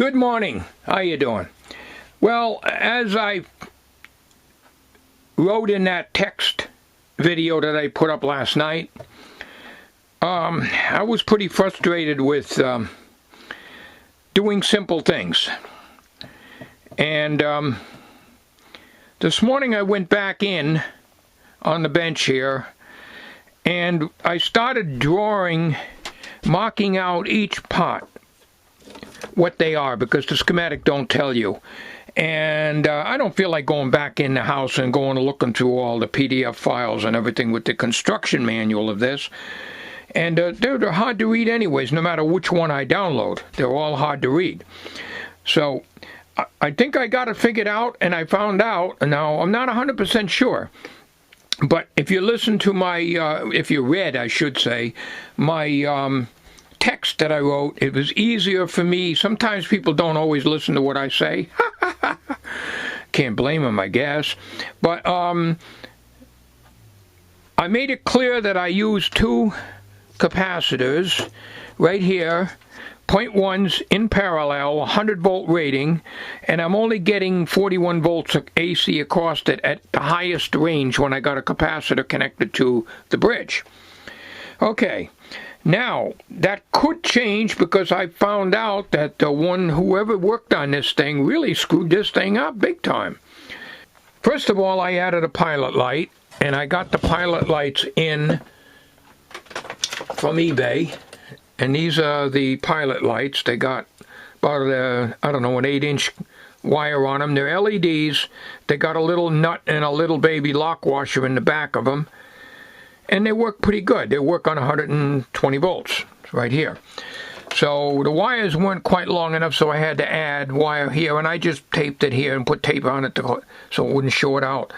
Good morning. How you doing? Well, as I wrote in that text video that I put up last night, I was pretty frustrated with doing simple things. And this morning I went back in on the bench here, and I started marking out each part, what they are, because the schematic don't tell you. And I don't feel like going back in the house and going and looking through all the PDF files and everything with the construction manual of this. And they're hard to read anyways, no matter which one I download. They're all hard to read. So I think I got it figured out, and I found out. Now, I'm not 100% sure. But if you listen to my, if you read, I should say, my text that I wrote, it was easier for me. Sometimes people don't always listen to what I say. Can't blame them, I guess. But I made it clear that I used two capacitors right here, 0.1s in parallel, 100 volt rating, and I'm only getting 41 volts of AC across it at the highest range when I got a capacitor connected to the bridge. Okay, now that could change because I found out that whoever worked on this thing really screwed this thing up big time. First of all, I added a pilot light, and I got the pilot lights in from eBay. And these are the pilot lights. They got about, I don't know, an 8-inch wire on them. They're LEDs. They got a little nut and a little baby lock washer in the back of them. And they work pretty good. They work on 120 volts right here. So the wires weren't quite long enough, so I had to add wire here. And I just taped it here and put tape on it so it wouldn't short out.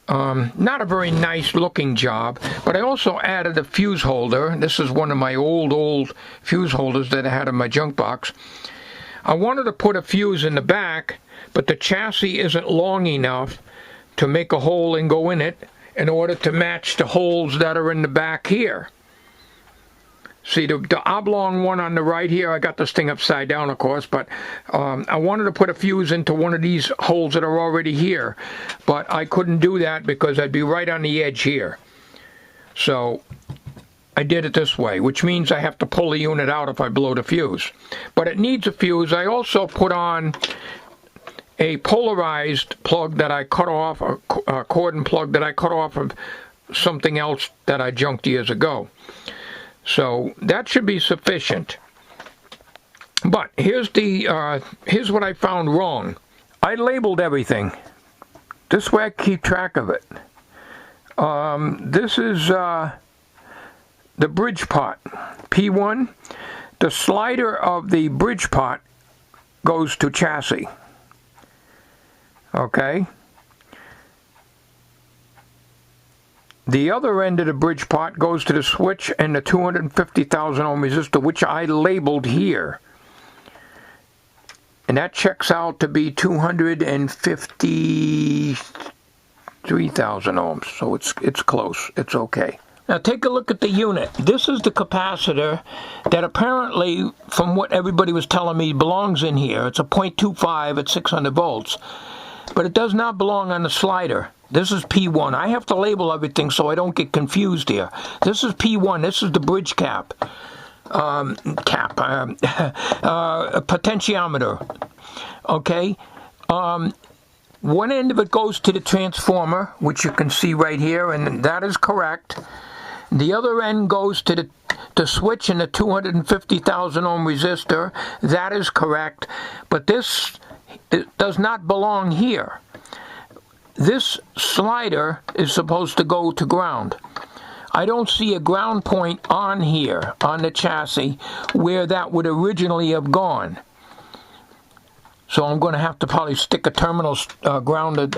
Not a very nice looking job, but I also added a fuse holder. This is one of my old fuse holders that I had in my junk box. I wanted to put a fuse in the back, but the chassis isn't long enough to make a hole and go in it in order to match the holes that are in the back here. See, the oblong one on the right here, I got this thing upside down, of course, but I wanted to put a fuse into one of these holes that are already here, but I couldn't do that because I'd be right on the edge here. So I did it this way, which means I have to pull the unit out if I blow the fuse. But it needs a fuse. I also put on a polarized plug that I cut off, a cordon plug that I cut off of something else that I junked years ago. So that should be sufficient. But here's what I found wrong. I labeled everything. This way I keep track of it. This is the bridge pot, P1. The slider of the bridge pot goes to chassis. Okay. The other end of the bridge pot goes to the switch and the 250,000 ohm resistor, which I labeled here. And that checks out to be 253,000 ohms. So it's close. It's okay. Now take a look at the unit. This is the capacitor that apparently, from what everybody was telling me, belongs in here. It's a 0.25 at 600 volts. But it does not belong on the slider. This is P1. I have to label everything so I don't get confused here. This is P1. This is the bridge cap. Potentiometer. Okay? One end of it goes to the transformer, which you can see right here, and that is correct. The other end goes to the switch and the 250,000 ohm resistor. That is correct. But this does not belong here. This slider is supposed to go to ground. I don't see a ground point on here, on the chassis, where that would originally have gone. So I'm going to have to probably stick a terminal grounded,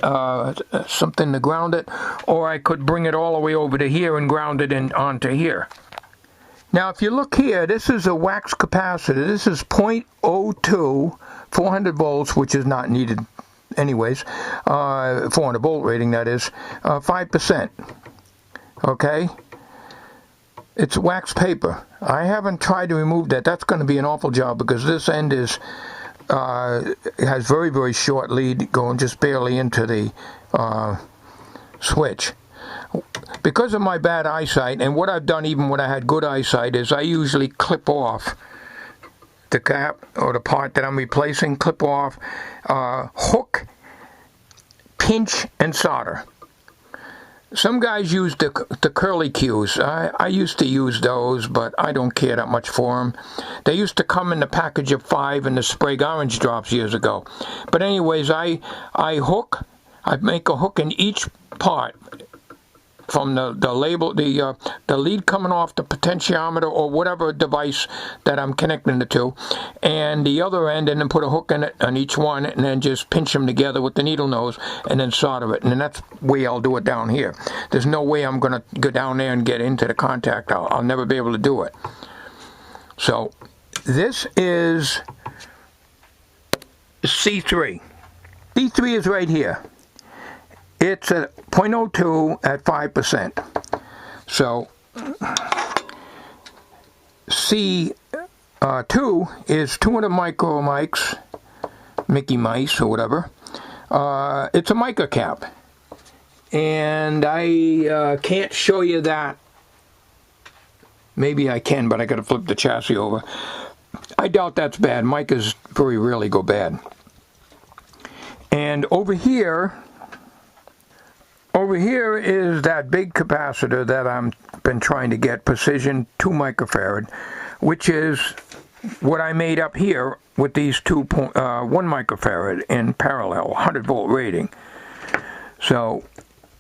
something to ground it, or I could bring it all the way over to here and ground it onto here. Now if you look here, this is a wax capacitor. This is 0.02, 400 volts, which is not needed anyways, 400 volt rating, that is, 5%. Okay? It's wax paper. I haven't tried to remove that. That's going to be an awful job because this end is it has very, very short lead going just barely into the switch. Because of my bad eyesight, and what I've done even when I had good eyesight, is I usually clip off the cap or the part that I'm replacing, clip off, hook, pinch, and solder. Some guys use the curly cues. I used to use those, but I don't care that much for them. They used to come in the package of 5 in the Sprague orange drops years ago. But anyways, I make a hook in each part, from the label, the lead coming off the potentiometer or whatever device that I'm connecting it to, and the other end, and then put a hook in it on each one, and then just pinch them together with the needle nose, and then solder it. And then that's the way I'll do it down here. There's no way I'm going to go down there and get into the contact. I'll never be able to do it. So this is C3. C3 is right here. It's at 0.02 at 5%. So C2 is 200 micro mics, Mickey Mice or whatever. It's a mica cap. And I can't show you that. Maybe I can, but I got to flip the chassis over. I doubt that's bad. Micas very rarely go bad. And over here is that big capacitor that I've been trying to get, precision 2 microfarad, which is what I made up here with these 1 microfarad in parallel, 100 volt rating. So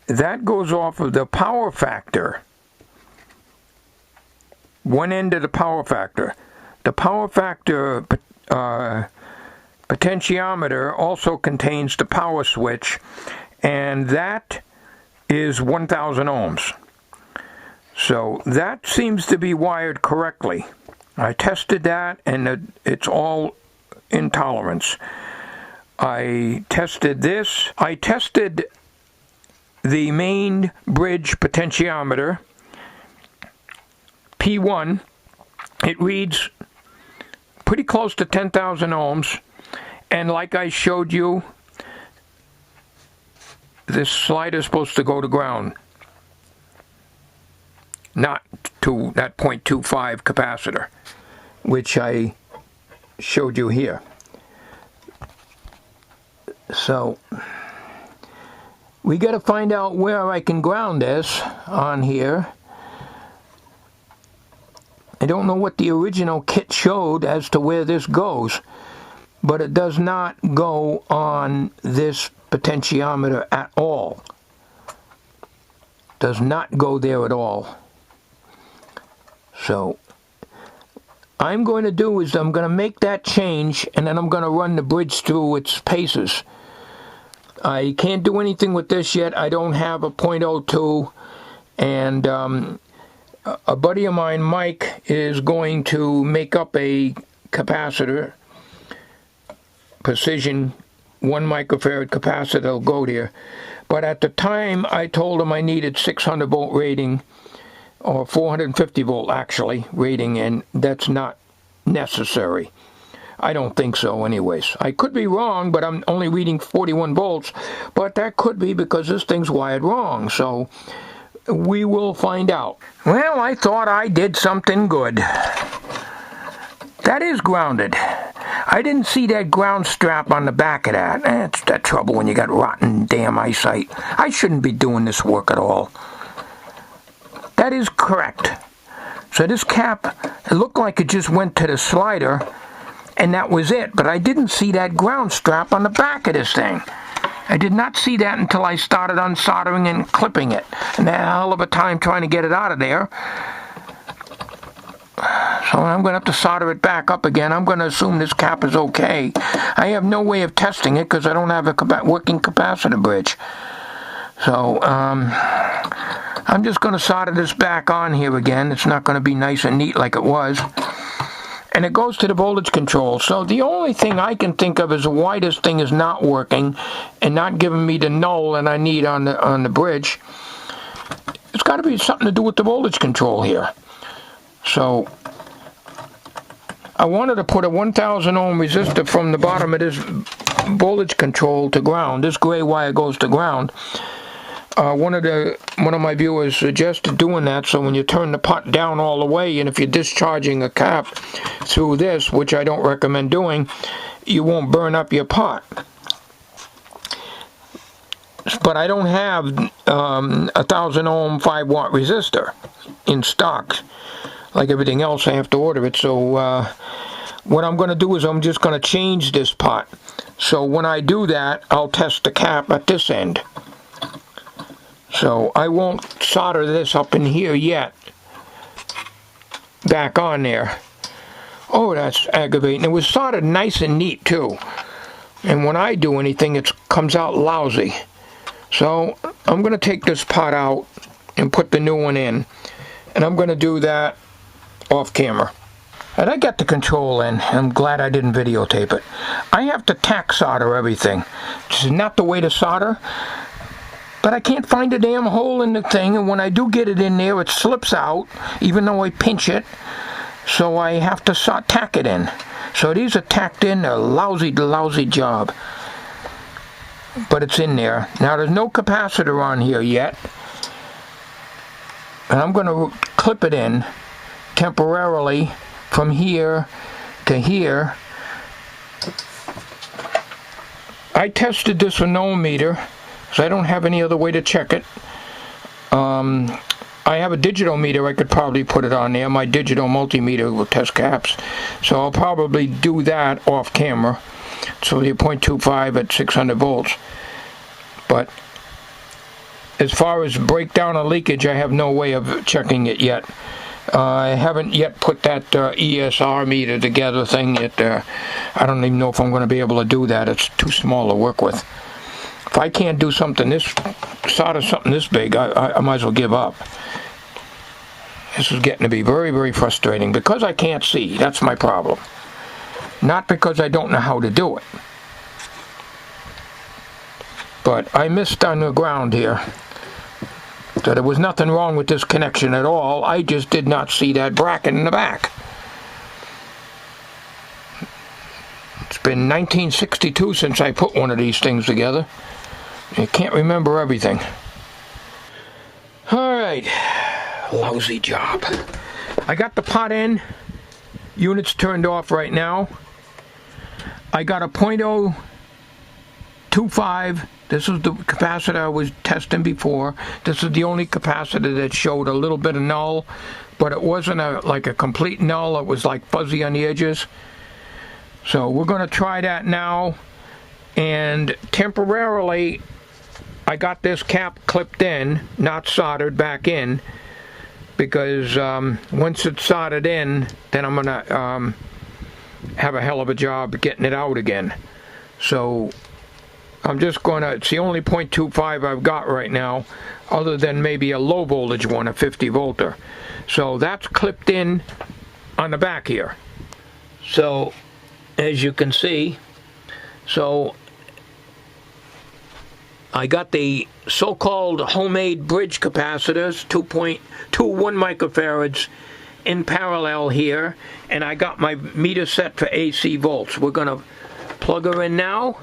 that goes off of the power factor, one end of the power factor. The power factor potentiometer also contains the power switch, and that is 1,000 ohms. So that seems to be wired correctly. I tested that, and it's all in tolerance. I tested this. I tested the main bridge potentiometer, P1. It reads pretty close to 10,000 ohms, and like I showed you, this slider is supposed to go to ground, not to that 0.25 capacitor, which I showed you here. So we got to find out where I can ground this on here. I don't know what the original kit showed as to where this goes, but it does not go on this potentiometer at all. Does not go there at all. So I'm going to do is I'm going to make that change, and then I'm going to run the bridge through its paces. I can't do anything with this yet. I don't have a 0.02, and a buddy of mine, Mike, is going to make up a capacitor, precision 1 microfarad capacitor will go there. But at the time, I told him I needed 600 volt rating, or 450 volt actually rating, and that's not necessary. I don't think so anyways. I could be wrong, but I'm only reading 41 volts, but that could be because this thing's wired wrong, so we will find out. Well, I thought I did something good. That is grounded. I didn't see that ground strap on the back of that. That's the trouble when you got rotten damn eyesight. I shouldn't be doing this work at all. That is correct. So this cap, it looked like it just went to the slider, and that was it. But I didn't see that ground strap on the back of this thing. I did not see that until I started unsoldering and clipping it. And a hell of a time trying to get it out of there. So I'm going to have to solder it back up again. I'm going to assume this cap is okay. I have no way of testing it because I don't have a working capacitor bridge. So I'm just going to solder this back on here again. It's not going to be nice and neat like it was. And it goes to the voltage control. So the only thing I can think of is why this thing is not working and not giving me the null that I need on the bridge. It's got to be something to do with the voltage control here. So I wanted to put a 1000 ohm resistor from the bottom of this voltage control to ground. This gray wire goes to ground. One of my viewers suggested doing that, so when you turn the pot down all the way, and if you're discharging a cap through this, which I don't recommend doing, you won't burn up your pot. But I don't have a 1000 ohm 5 watt resistor in stock. Like everything else, I have to order it. So what I'm going to do is I'm just going to change this pot. So when I do that, I'll test the cap at this end. So I won't solder this up in here yet. Back on there. Oh, that's aggravating. It was soldered nice and neat too. And when I do anything, it comes out lousy. So I'm going to take this pot out and put the new one in. And I'm going to do that off camera. And I got the control in. I'm glad I didn't videotape it. I have to tack solder everything. This is not the way to solder. But I can't find a damn hole in the thing, and when I do get it in there, it slips out, even though I pinch it. So I have to tack it in. So these are tacked in, a lousy job. But it's in there. Now there's no capacitor on here yet. And I'm going to clip it in temporarily from here to here. I tested this with no meter. So I don't have any other way to check it. I have a digital meter. I could probably put it on there. My digital multimeter will test caps. So I'll probably do that off camera. So the 0.25 at 600 volts. But as far as breakdown or leakage, I have no way of checking it yet. I haven't yet put that ESR meter together thing yet. I don't even know if I'm going to be able to do that. It's too small to work with. If I can't do something solder something this big, I might as well give up. This is getting to be very frustrating because I can't see. That's my problem. Not because I don't know how to do it. But I missed on the ground here. So there was nothing wrong with this connection at all. I just did not see that bracket in the back. It's been 1962 since I put one of these things together. I can't remember everything. Alright, lousy job. I got the pot in. Unit's turned off right now. I got a 0.025. This is the capacitor I was testing before. This is the only capacitor that showed a little bit of null, but it wasn't like a complete null. It was like fuzzy on the edges. So we're going to try that now. And temporarily, I got this cap clipped in, not soldered back in, because once it's soldered in, then I'm going to have a hell of a job getting it out again. So I'm just going to, it's the only 0.25 I've got right now, other than maybe a low voltage one, a 50 volter. So that's clipped in on the back here. So as you can see, so I got the so-called homemade bridge capacitors, 2.21 microfarads in parallel here, and I got my meter set for AC volts. We're going to plug her in now,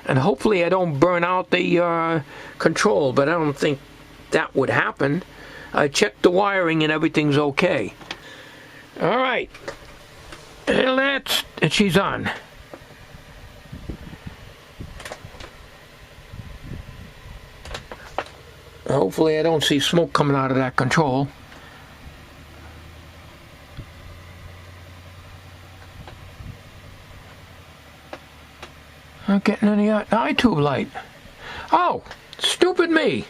and hopefully I don't burn out the control, but I don't think that would happen. I checked the wiring and everything's okay. Alright, and she's on. Hopefully I don't see smoke coming out of that control. Not getting any eye tube light. Oh, stupid me.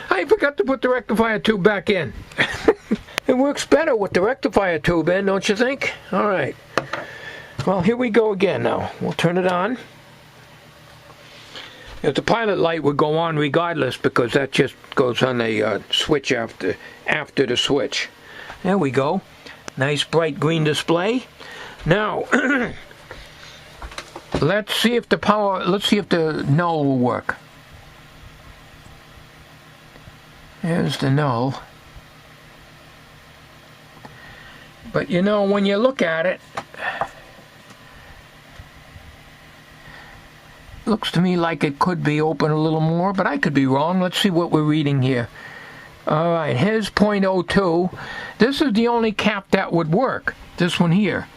I forgot to put the rectifier tube back in. It works better with the rectifier tube in, don't you think? Alright. Well, here we go again now. We'll turn it on. If the pilot light would go on regardless, because that just goes on a switch after the switch. There we go. Nice bright green display. Now, let's see if the null will work. There's the null. But But you know, when you look at it, looks to me like it could be open a little more, but I could be wrong. Let's see what we're reading here. All right, here's 0.02. This is the only cap that would work, this one here.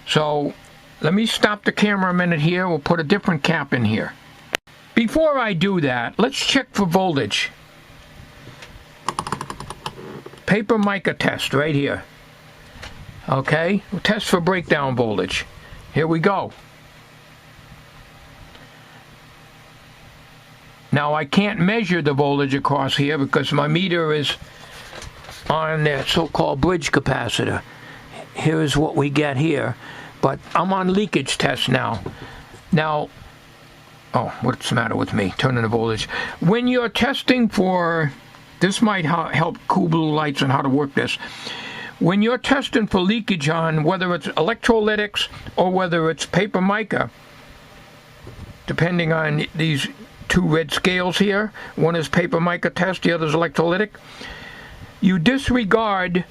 So let me stop the camera a minute here. We'll put a different cap in here. Before I do that, let's check for voltage. Paper mica test right here. Okay, we'll test for breakdown voltage. Here we go. Now I can't measure the voltage across here because my meter is on the so-called bridge capacitor. Here's what we get here. But I'm on leakage test now. Now, oh, what's the matter with me? Turning the voltage. When you're testing for, this might help cool blue lights on how to work this. When you're testing for leakage on whether it's electrolytics or whether it's paper mica, depending on these two red scales here, one is paper mica test, the other is electrolytic, you disregard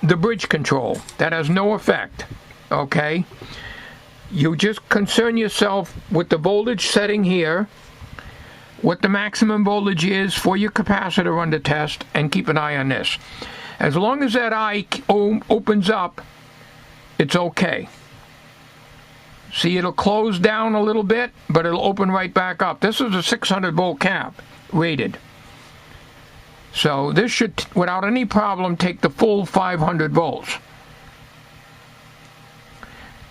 the bridge control. That has no effect, okay? You just concern yourself with the voltage setting here, what the maximum voltage is for your capacitor under test, and keep an eye on this. As long as that eye opens up, it's okay. See, it'll close down a little bit, but it'll open right back up. This is a 600 volt cap rated. So this should, without any problem, take the full 500 volts.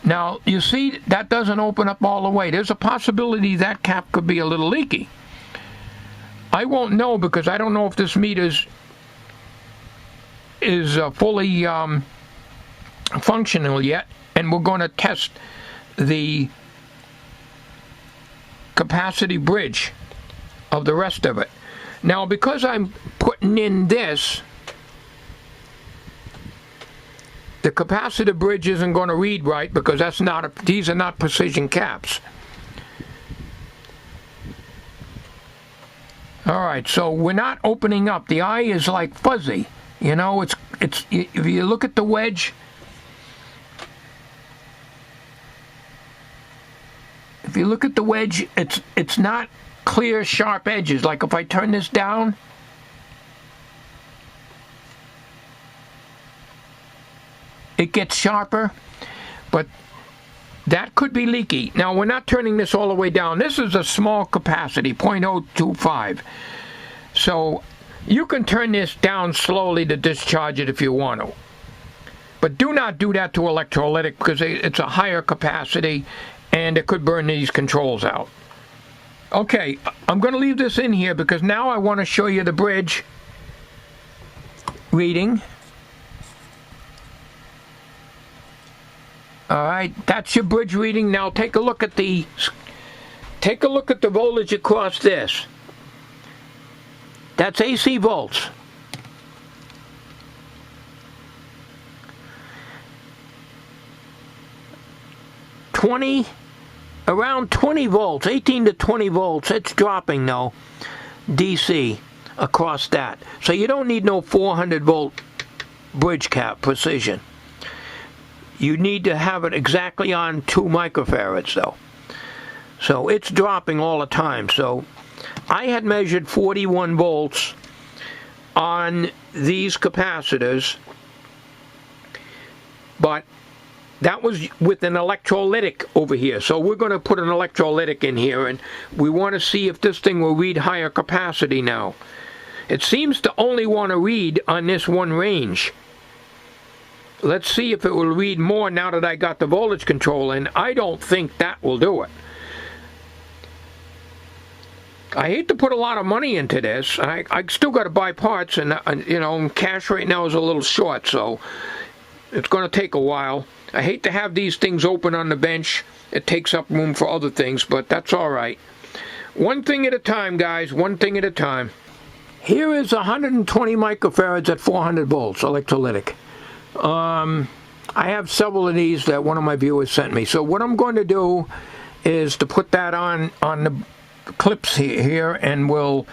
Now, you see, that doesn't open up all the way. There's a possibility that cap could be a little leaky. I won't know because I don't know if this meter is fully functional yet, and we're going to test the capacity bridge of the rest of it. Now, because I'm putting in this, the capacitor bridge isn't going to read right because that's not these are not precision caps. All right, so we're not opening up. The eye is like fuzzy. You know, it's if you look at the wedge, it's not clear, sharp edges. Like if I turn this down, it gets sharper, but that could be leaky. Now, we're not turning this all the way down. This is a small capacity, 0.025. So you can turn this down slowly to discharge it if you want to. But do not do that to electrolytic because it's a higher capacity and it could burn these controls out. Okay, I'm going to leave this in here because now I want to show you the bridge reading. All right, that's your bridge reading. Now take a look at the voltage across this. That's AC volts. Around 20 volts, 18 to 20 volts. It's dropping now, DC across that. So you don't need no 400 volt bridge cap precision. You need to have it exactly on 2 microfarads though. So it's dropping all the time. So I had measured 41 volts on these capacitors, but that was with an electrolytic over here. So we're going to put an electrolytic in here, and we want to see if this thing will read higher capacity now. It seems to only want to read on this one range. Let's see if it will read more now that I got the voltage control in. I don't think that will do it. I hate to put a lot of money into this. I still got to buy parts, and you know, cash right now is a little short, so it's going to take a while. I hate to have these things open on the bench. It takes up room for other things, but that's all right. One thing at a time, guys. One thing at a time. Here is 120 microfarads at 400 volts electrolytic. I have several of these that one of my viewers sent me. So what I'm going to do is to put that on the clips here, and we'll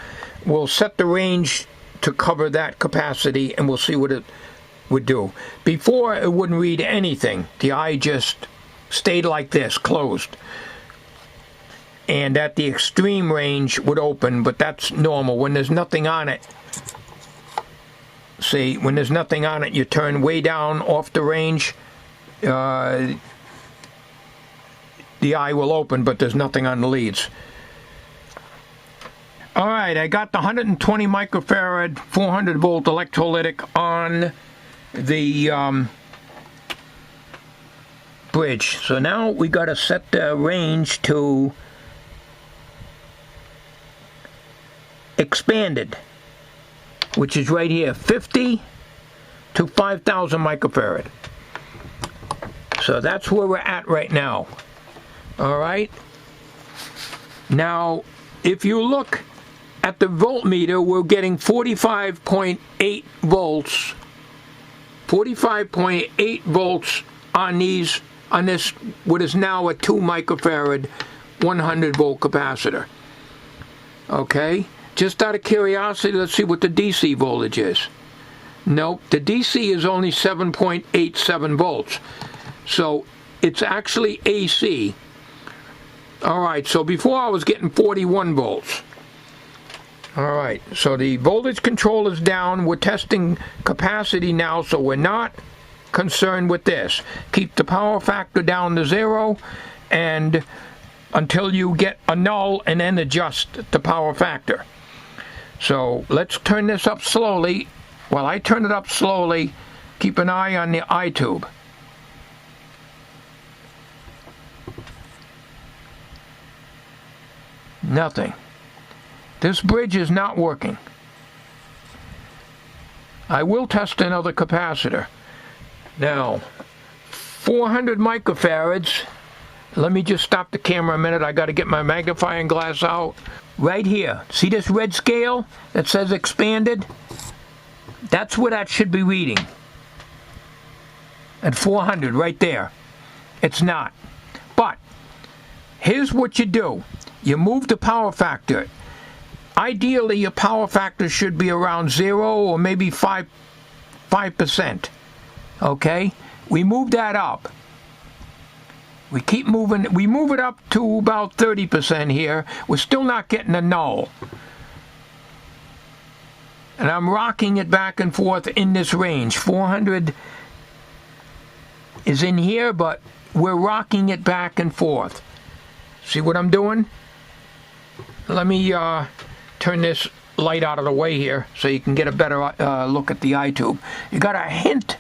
set the range to cover that capacity, and we'll see what it would do. Before, it wouldn't read anything. The eye just stayed like this, closed. And at the extreme range would open, but that's normal. When there's nothing on it, see, when there's nothing on it, you turn way down off the range, the eye will open, but there's nothing on the leads. Alright, I got the 120 microfarad 400 volt electrolytic on the bridge. So now we got to set the range to expanded, which is right here, 50 to 5,000 microfarad. So that's where we're at right now. Alright, now if you look at the voltmeter, we're getting 45.8 volts. 45.8 volts on this what is now a 2 microfarad 100 volt capacitor. Okay, just out of curiosity, let's see what the DC voltage is. Nope, the DC is only 7.87 volts. So it's actually AC. Alright, so before I was getting 41 volts. Alright, so the voltage control is down. We're testing capacity now, so we're not concerned with this. Keep the power factor down to 0 and until you get a null, and then adjust the power factor. So let's turn this up slowly. While I turn it up slowly, keep an eye on the eye tube. Nothing. This bridge is not working. I will test another capacitor. Now, 400 microfarads. Let me just stop the camera a minute. I got to get my magnifying glass out. Right here. See this red scale that says expanded? That's where that should be reading. At 400, right there. It's not. But here's what you do. You move the power factor. Ideally, your power factor should be around 0 or maybe 5%. Okay? We move that up. We keep moving. We move it up to about 30% here. We're still not getting a null. And I'm rocking it back and forth in this range. 400 is in here, but we're rocking it back and forth. See what I'm doing? Let me turn this light out of the way here so you can get a better look at the eye tube. You got a hint.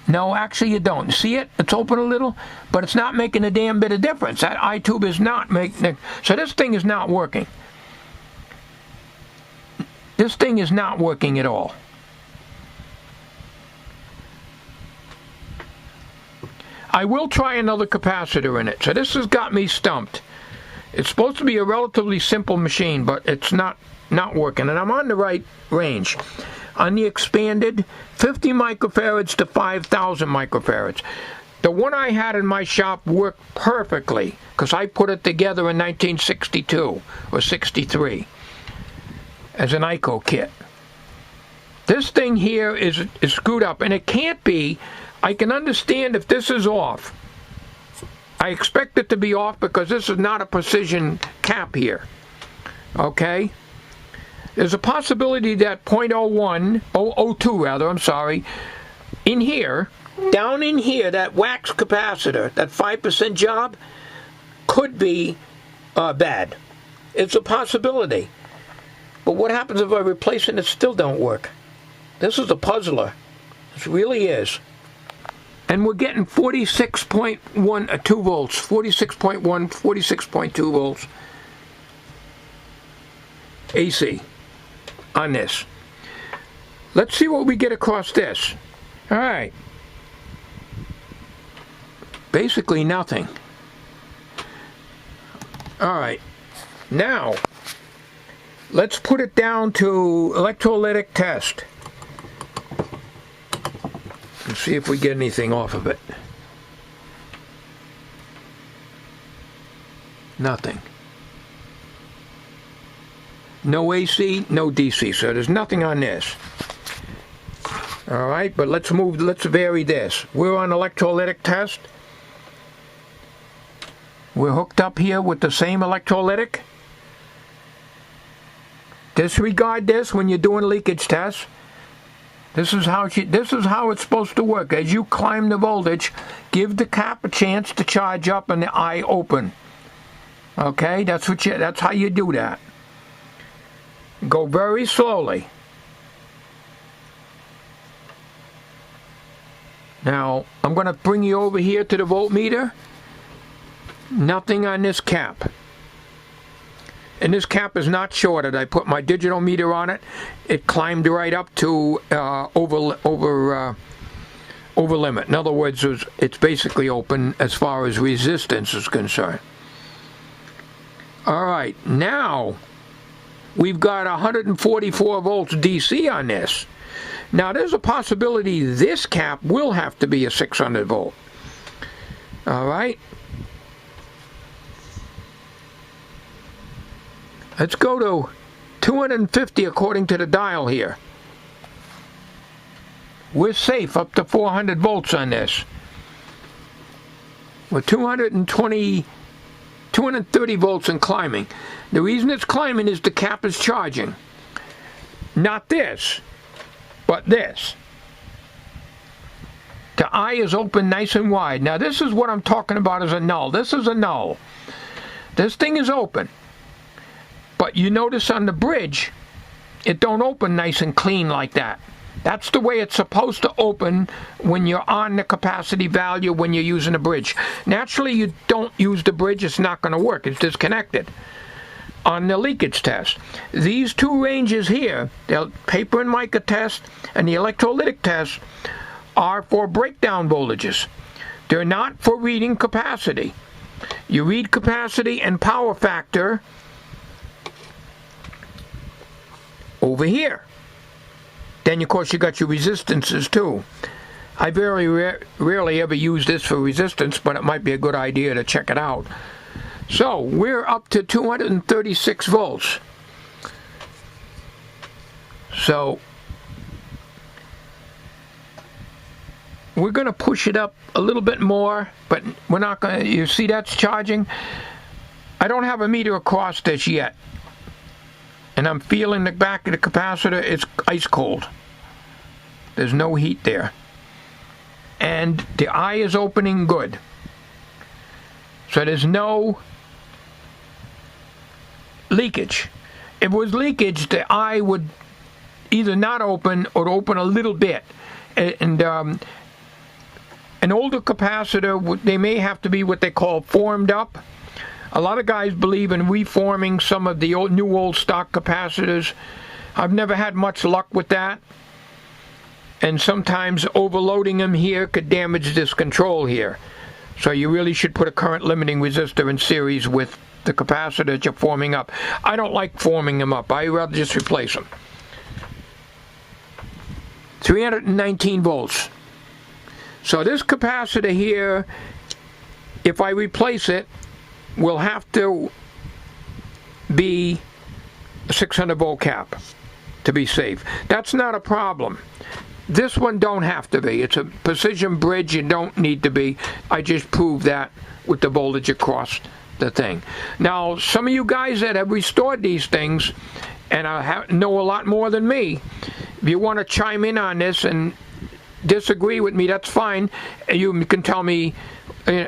No, actually you don't. See it? It's open a little, but it's not making a damn bit of difference. That eye tube is not making. So this thing is not working. This thing is not working at all. I will try another capacitor in it. So this has got me stumped. It's supposed to be a relatively simple machine, but it's not working. And I'm on the right range. On the expanded, 50 microfarads to 5,000 microfarads. The one I had in my shop worked perfectly because I put it together in 1962 or 63 as an Eico kit. This thing here is screwed up, and it can't be. I can understand if this is off. I expect it to be off because this is not a precision cap here. Okay? There's a possibility that 0.02 rather, I'm sorry, in here, down in here, that wax capacitor, that 5% job, could be bad. It's a possibility. But what happens if I replace it and it still don't work? This is a puzzler. This really is. And we're getting 46.2 volts, 46.1, 46.2 volts AC on this. Let's see what we get across this. All right. Basically nothing. All right. Now, let's put it down to electrolytic test. And see if we get anything off of it. Nothing. No AC, no DC, so there's nothing on this. All right, but let's vary this. We're on electrolytic test. We're hooked up here with the same electrolytic. Disregard this when you're doing leakage tests. This is how it's supposed to work. As you climb the voltage, give the cap a chance to charge up and the eye open. Okay, that's how you do that. Go very slowly. Now, I'm going to bring you over here to the voltmeter. Nothing on this cap. And this cap is not shorted. I put my digital meter on it. It climbed right up to over limit. In other words, it's basically open as far as resistance is concerned. All right, now we've got 144 volts DC on this. Now there's a possibility this cap will have to be a 600 volt. All right. Let's go to 250 according to the dial here. We're safe up to 400 volts on this. We're 230 volts and climbing. The reason it's climbing is the cap is charging. Not this, but this. The eye is open nice and wide. Now this is what I'm talking about as a null. This is a null. This thing is open. But you notice on the bridge, it don't open nice and clean like that. That's the way it's supposed to open when you're on the capacity value when you're using the bridge. Naturally, you don't use the bridge, it's not going to work. It's disconnected. On the leakage test, these two ranges here, the paper and mica test and the electrolytic test, are for breakdown voltages. They're not for reading capacity. You read capacity and power factor over here. Then of course you got your resistances too. I very rarely ever use this for resistance, but it might be a good idea to check it out. So we're up to 236 volts. So we're going to push it up a little bit more, but we're not going to. You see that's charging? I don't have a meter across this yet. And I'm feeling the back of the capacitor, it's ice cold. There's no heat there. And the eye is opening good. So there's no leakage. If it was leakage, the eye would either not open or open a little bit. And an older capacitor, they may have to be what they call formed up. A lot of guys believe in reforming some of the old stock capacitors. I've never had much luck with that. And sometimes overloading them here could damage this control here. So you really should put a current limiting resistor in series with the capacitor that you're forming up. I don't like forming them up. I'd rather just replace them. 319 volts. So this capacitor here, if I replace it, will have to be a 600 volt cap to be safe. That's not a problem. This one don't have to be. It's a precision bridge. You don't need to be. I just proved that with the voltage across the thing. Now, some of you guys that have restored these things and know a lot more than me, if you want to chime in on this and disagree with me, that's fine. You can tell me,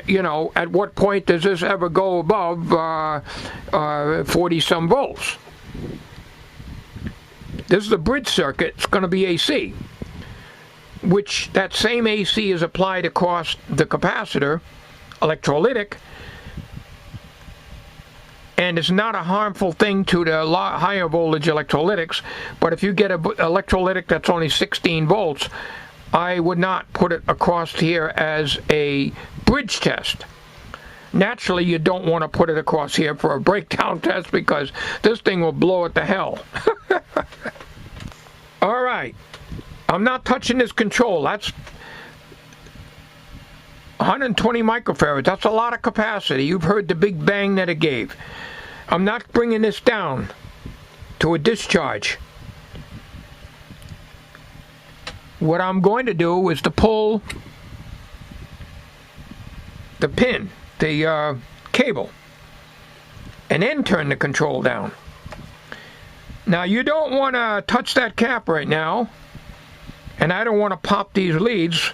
you know, at what point does this ever go above 40 some volts? This is a bridge circuit. It's going to be AC, which that same AC is applied across the capacitor, electrolytic, and it's not a harmful thing to the higher voltage electrolytics. But if you get an electrolytic that's only 16 volts, I would not put it across here as a bridge test. Naturally, you don't want to put it across here for a breakdown test because this thing will blow it to hell. All right. I'm not touching this control. That's 120 microfarads. That's a lot of capacity. You've heard the big bang that it gave. I'm not bringing this down to a discharge. what I'm going to do is to pull the pin, the cable, and then turn the control down. Now you don't want to touch that cap right now, and I don't want to pop these leads.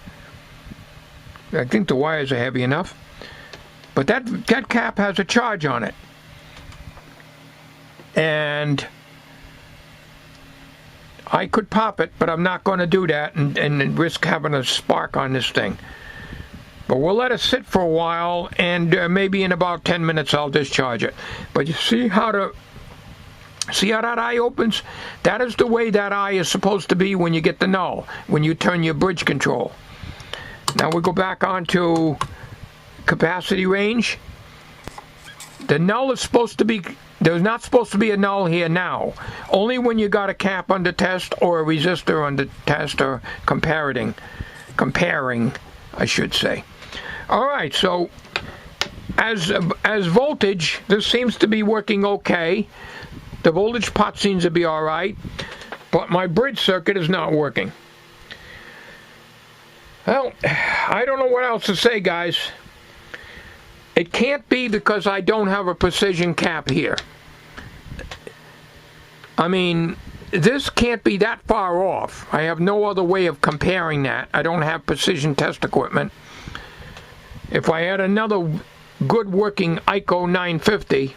I think the wires are heavy enough, but that cap has a charge on it, and I could pop it, but I'm not going to do that and risk having a spark on this thing. But we'll let it sit for a while, and maybe in about 10 minutes I'll discharge it. But you see how that eye opens? That is the way that eye is supposed to be when you get the null, when you turn your bridge control. Now we go back onto capacity range. The null is supposed to be, there's not supposed to be a null here now. Only when you got a cap under test or a resistor under test or comparing, I should say. All right, so as voltage, this seems to be working okay. The voltage pot seems to be all right, but my bridge circuit is not working. Well, I don't know what else to say, guys. It can't be because I don't have a precision cap here. I mean, this can't be that far off. I have no other way of comparing that. I don't have precision test equipment. If I had another good working Eico 950,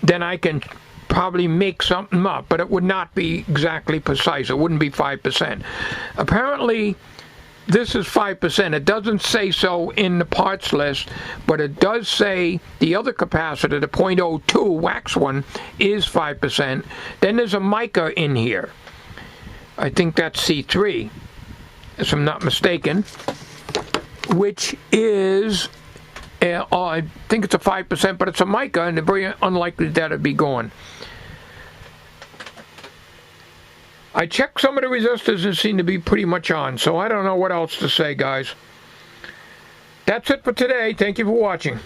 then I can probably make something up, but it would not be exactly precise. It wouldn't be 5%. Apparently, this is 5%. It doesn't say so in the parts list, but it does say the other capacitor, the .02 wax one, is 5%. Then there's a mica in here. I think that's C3, if I'm not mistaken, which is, I think it's a 5%, but it's a mica, and it's very unlikely that it'd be going. I checked some of the resistors and seem to be pretty much on, so I don't know what else to say, guys. That's it for today. Thank you for watching.